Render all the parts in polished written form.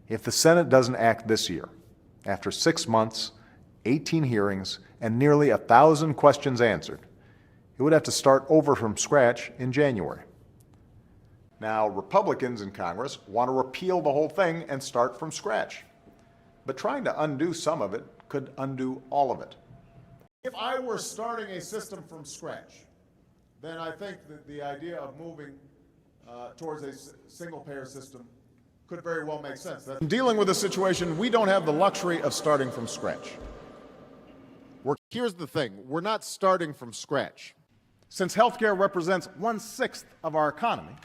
If the Senate doesn't act this year, after 6 months, 18 hearings, and nearly 1,000 questions answered, it would have to start over from scratch in January. Now, Republicans in Congress want to repeal the whole thing and start from scratch. But trying to undo some of it could undo all of it. If I were starting a system from scratch, then I think that the idea of moving towards a single-payer system could very well make sense. In dealing with a situation, we don't have the luxury of starting from scratch. Here's the thing, we're not starting from scratch. Since healthcare represents 1/6 of our economy,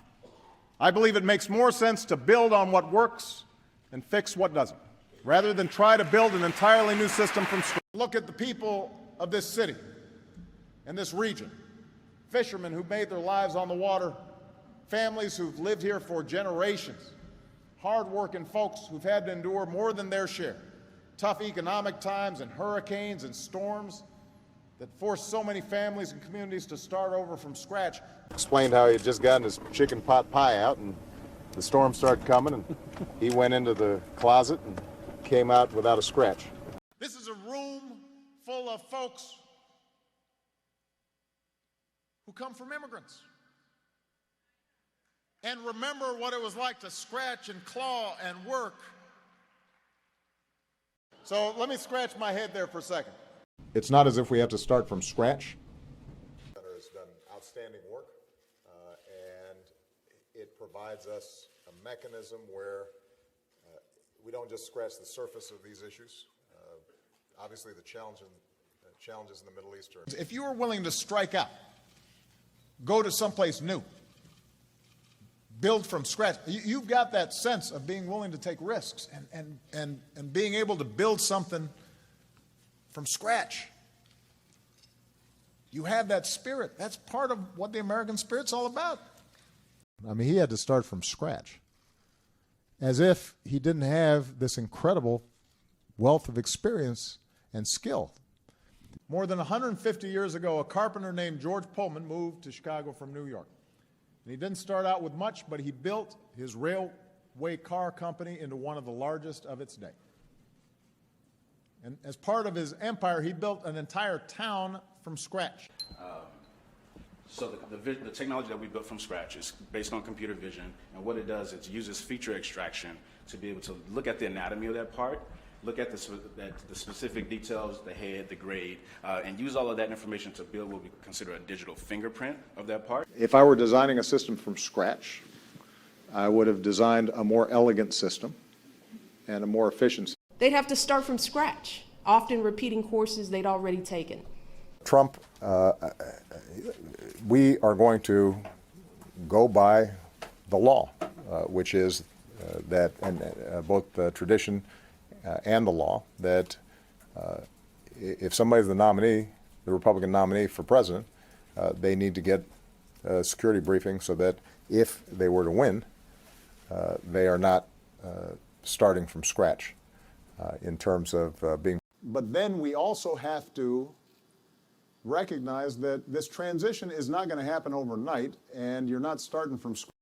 I believe it makes more sense to build on what works and fix what doesn't, rather than try to build an entirely new system from scratch. Look at the people of this city and this region, fishermen who made their lives on the water, families who've lived here for generations, hard-working folks who've had to endure more than their share, tough economic times and hurricanes and storms that forced so many families and communities to start over from scratch. Explained how he had just gotten his chicken pot pie out and the storm started coming and he went into the closet and came out without a scratch. This is a room full of folks who come from immigrants and remember what it was like to scratch and claw and work. So let me scratch my head there for a second. It's not as if we have to start from scratch. The center has done outstanding work, and it provides us a mechanism where we don't just scratch the surface of these issues. Obviously, the challenges in the Middle East are. If you are willing to strike out, go to someplace new, build from scratch, you've got that sense of being willing to take risks and being able to build something from scratch. You have that spirit. That's part of what the American spirit's all about. I mean, he had to start from scratch, as if he didn't have this incredible wealth of experience and skill. More than 150 years ago, a carpenter named George Pullman moved to Chicago from New York. And he didn't start out with much, but he built his railway car company into one of the largest of its day. And as part of his empire, he built an entire town from scratch. So the technology that we built from scratch is based on computer vision, and what it does is it uses feature extraction to be able to look at the anatomy of that part, look at the specific details, the head, the grade, and use all of that information to build what we consider a digital fingerprint of that part. If I were designing a system from scratch, I would have designed a more elegant system and a more efficient system. They'd have to start from scratch, often repeating courses they'd already taken. Trump, we are going to go by the law, which is that, and both the tradition and the law, that if somebody's the nominee, the Republican nominee for president, they need to get a security briefing so that if they were to win, they are not starting from scratch in terms of being. But then we also have to recognize that this transition is not going to happen overnight, and you're not starting from scratch.